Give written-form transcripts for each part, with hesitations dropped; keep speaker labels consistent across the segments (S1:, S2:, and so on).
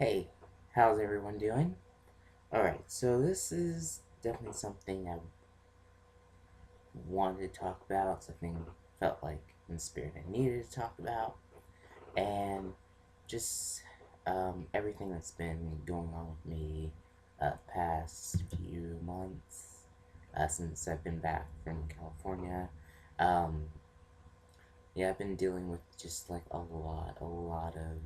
S1: Hey, how's everyone doing? Alright, so this is definitely something I wanted to talk about, something felt like in the spirit I needed to talk about, and just everything that's been going on with me past few months since I've been back from California. Um, yeah, I've been dealing with just like a lot of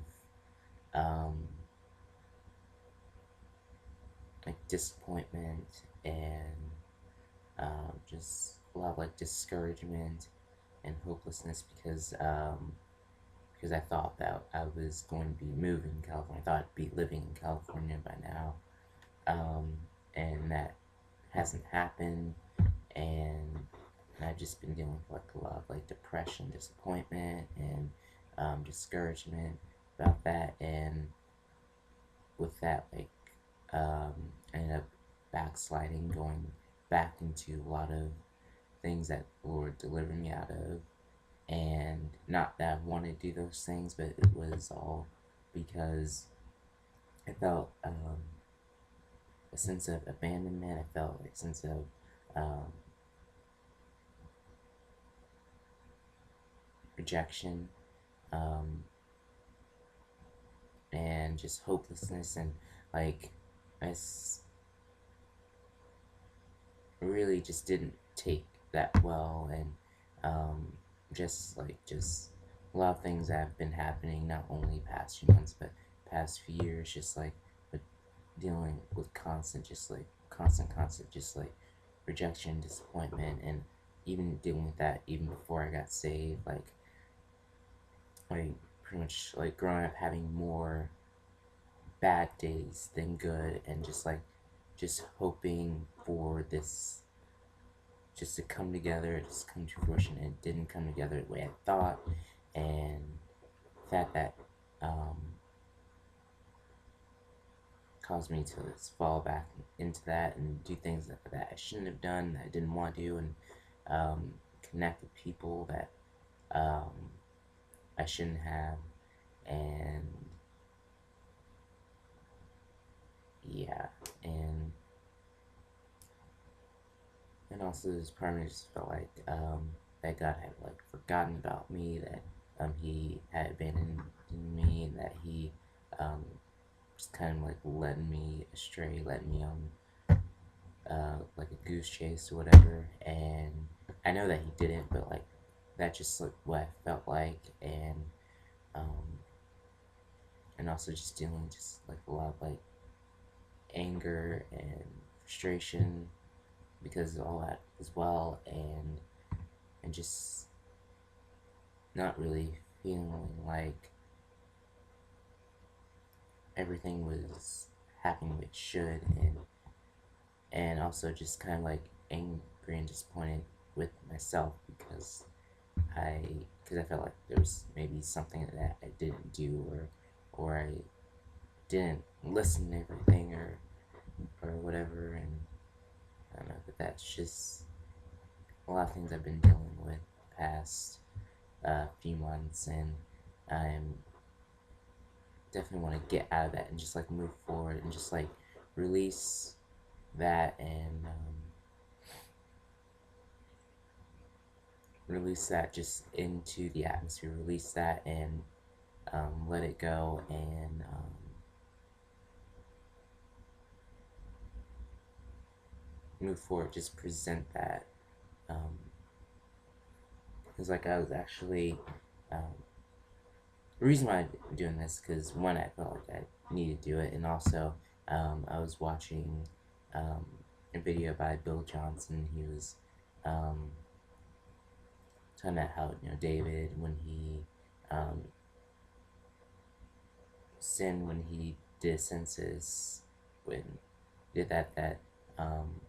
S1: like disappointment and just a lot of like discouragement and hopelessness because I thought that I was going to be moving to California. I thought I'd be living in California by now, um, and that hasn't happened. And I've just been dealing with like a lot of like depression, disappointment, and discouragement about that. And with that, like I ended up backsliding, going back into a lot of things that the Lord delivered me out of. And not that I wanted to do those things, but it was all because I felt a sense of abandonment. I felt a sense of um, rejection um, and just hopelessness. And like, I really just didn't take that well. And just a lot of things that have been happening, not only past few months, but past few years, just like with dealing with constant, just like rejection, disappointment, and even dealing with that even before I got saved. Like pretty much like growing up having more bad days than good, and just hoping for this just to come together, just come to fruition, and it didn't come together the way I thought, and the fact that um, caused me to just fall back into that and do things that I shouldn't have done, that I didn't want to do, and connect with people that um, I shouldn't have, and yeah, and and also this part of me just felt like that God had like forgotten about me, that He had abandoned me, and that He um, just kind of like led me astray, led me on like a goose chase or whatever. And I know that he didn't, but like that's just like what I felt like. Um, and also just dealing just like a lot of like anger and frustration because of all that as well, and just not really feeling like everything was happening the way it should, and also just kind of like angry and disappointed with myself I because I felt like there was maybe something that I didn't do, or I didn't listen to everything, or whatever. And I don't know, but that's just a lot of things I've been dealing with the past few months, and I'm definitely want to get out of that and just like move forward and just like release that, and release that just into the atmosphere, release that, and let it go, and move forward, just present that. Um, because like I was actually, the reason why I'm doing this, because one, I felt like I needed to do it, and also I was watching um, a video by Bill Johnson. He was um, talking about how David, when he um, sinned, when he did census, when did that um,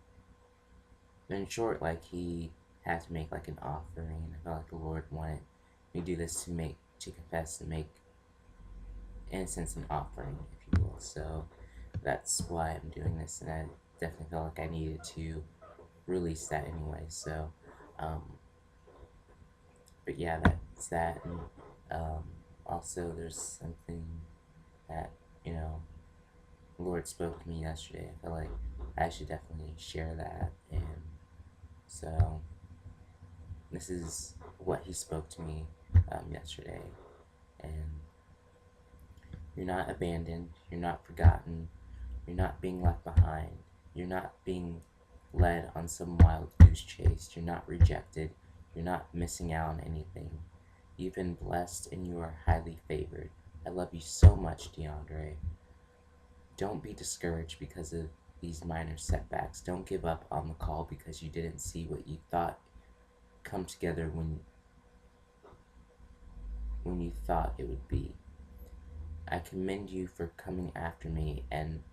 S1: in short, like he had to make like an offering. I felt like the Lord wanted me to do this to confess and make innocence an offering, if you will. So that's why I'm doing this, and I definitely felt like I needed to release that anyway. So, um, but yeah, that's that, and also there's something that you know. the Lord spoke to me yesterday. I feel like I should definitely share that. And so this is what He spoke to me yesterday. And you're not abandoned. You're not forgotten. You're not being left behind. You're not being led on some wild goose chase. You're not rejected. You're not missing out on anything. You've been blessed and you are highly favored. I love you so much, DeAndre. Don't be discouraged because of these minor setbacks. Don't give up on the call because you didn't see what you thought come together when you thought it would be. I commend you for coming after me and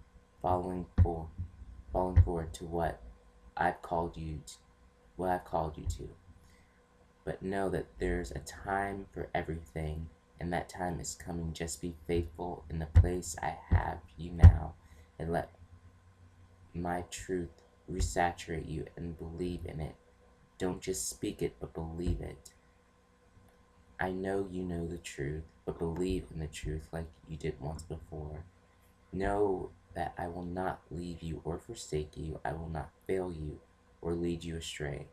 S1: following forward to what I've called you to. But know that there's a time for everything, and that time is coming. Just be faithful in the place I have you now, and let my truth resaturate you and believe in it. Don't just speak it, but believe it. I know you know the truth, but believe in the truth like you did once before. Know that I will not leave you or forsake you. I will not fail you or lead you astray.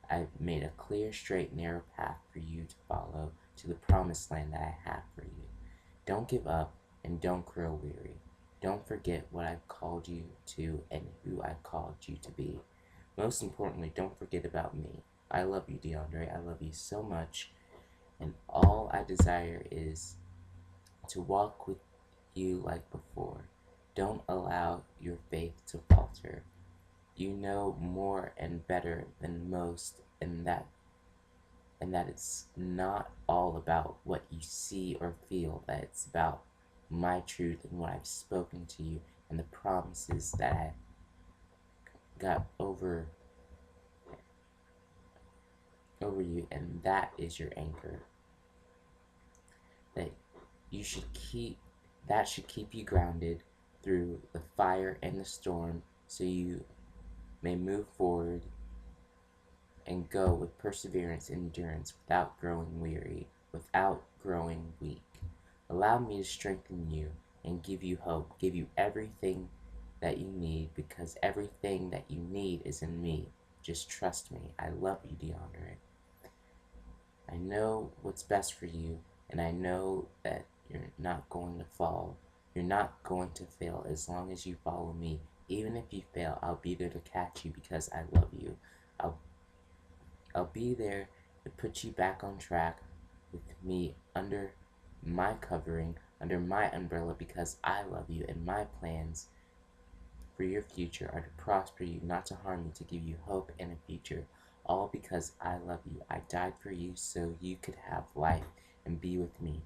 S1: I've made a clear, straight, narrow path for you to follow to the promised land that I have for you. Don't give up and don't grow weary. Don't forget what I've called you to and who I've called you to be. Most importantly, don't forget about me. I love you, DeAndre. I love you so much. And all I desire is to walk with you like before. Don't allow your faith to falter. You know more and better than most, and that it's not all about what you see or feel, that it's about my truth and what I've spoken to you and the promises that I got over you, and that is your anchor. That should keep you grounded through the fire and the storm, so you may move forward and go with perseverance and endurance without growing weary, without growing weak. Allow me to strengthen you and give you hope, give you everything that you need, because everything that you need is in me. Just trust me. I love you, DeAndre. I know what's best for you, and I know that you're not going to fall. You're not going to fail as long as you follow me. Even if you fail, I'll be there to catch you because I love you. I'll be there to put you back on track with me under my covering, under my umbrella, because I love you, and my plans for your future are to prosper you, not to harm you, to give you hope and a future. All because I love you. I died for you so you could have life and be with me.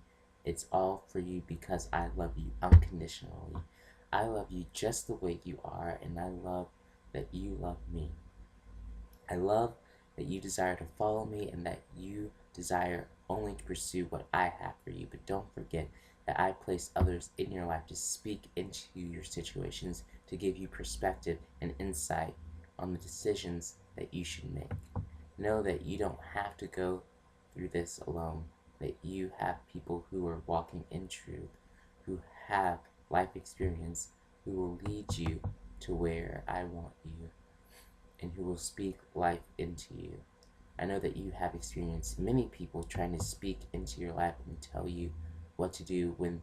S1: It's all for you because I love you unconditionally. I love you just the way you are, and I love that you love me. I love that you desire to follow me and that you desire only to pursue what I have for you. But don't forget that I place others in your life to speak into your situations, to give you perspective and insight on the decisions that you should make. Know that you don't have to go through this alone, that you have people who are walking in truth, who have life experience, who will lead you to where I want you, and who will speak life into you. I know that you have experienced many people trying to speak into your life and tell you what to do when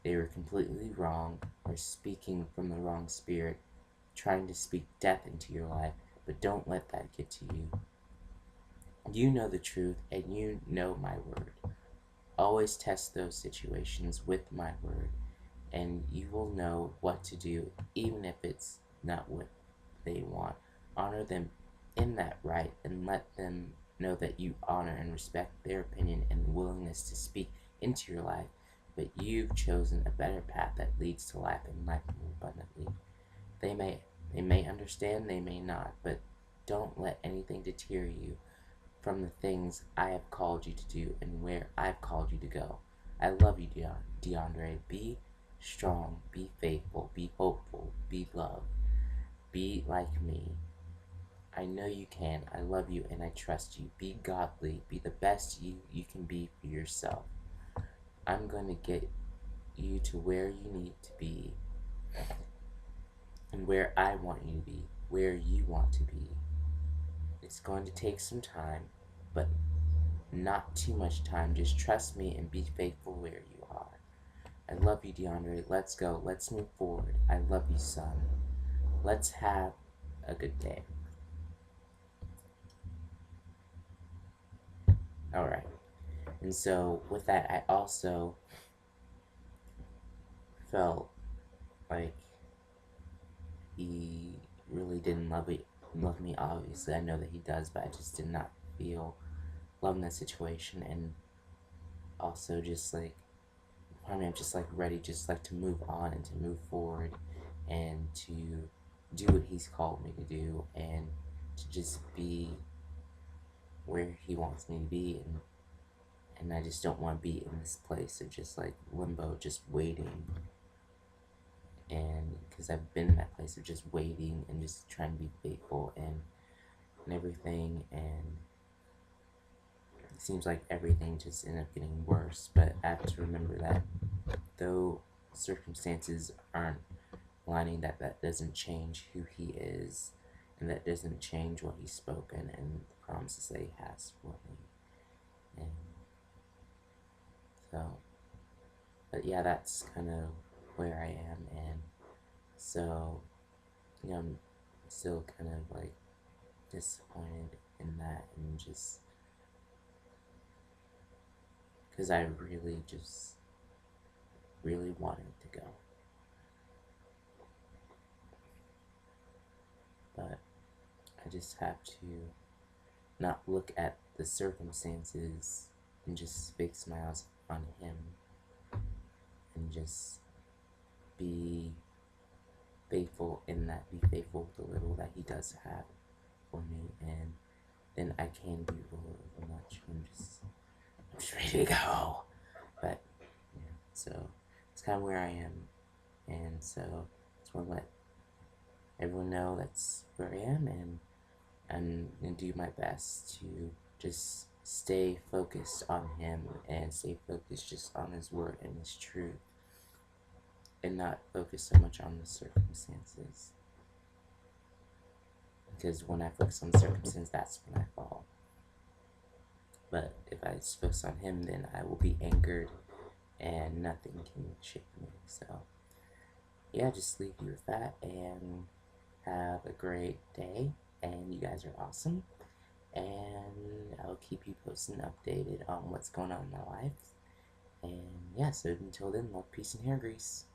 S1: they were completely wrong, or speaking from the wrong spirit, trying to speak death into your life. But don't let that get to you. You know the truth, and you know my word. Always test those situations with my word, and you will know what to do, even if it's not what they want. Honor them in that right, and let them know that you honor and respect their opinion and willingness to speak into your life. But you've chosen a better path that leads to life, and life more abundantly. They may understand, they may not, but don't let anything deter you from the things I have called you to do and where I've called you to go. I love you, DeAndre. Be strong, be faithful, be hopeful, be loved. Be like me. I know you can. I love you and I trust you. Be godly. Be the best you can be for yourself. I'm going to get you to where you need to be. and where I want you to be, where you want to be. It's going to take some time, but not too much time. Just trust me and be faithful where you are. I love you, DeAndre. Let's go. Let's move forward. I love you, son. Let's have a good day. Alright. And so, with that, I also felt like he really didn't love me, obviously. I know that he does, but I just did not feel love in that situation. And also, just like, part of me, I'm just like ready, just like to move on and to move forward and to do what he's called me to do and to just be where he wants me to be. And I just don't want to be in this place of just like limbo, just waiting. And because I've been in that place of just waiting and just trying to be faithful and everything, and it seems like everything just ended up getting worse. But I have to remember that though circumstances aren't lining, that doesn't change who he is, and that doesn't change what he's spoken and the promises that he has for me. And so, but yeah, that's kind of where I am. And so, you know, I'm still kind of like disappointed in that, and just because I really just really wanted to go, but I just have to not look at the circumstances and just fix my eyes on him and just be faithful in that, be faithful with the little that he does have for me, and then I can be ruled over much. I'm just ready to go. But yeah, so it's kind of where I am, and so I just want to let everyone know that's where I am, and I'm gonna do my best to just stay focused on him and stay focused just on his word and his truth, and not focus so much on the circumstances. Because when I focus on the circumstances, that's when I fall. But if I focus on him, then I will be anchored and nothing can shake me. So, yeah, just leave you with that and have a great day. And you guys are awesome. And I'll keep you posted and updated on what's going on in my life. And yeah, so until then, love, peace, and hair grease.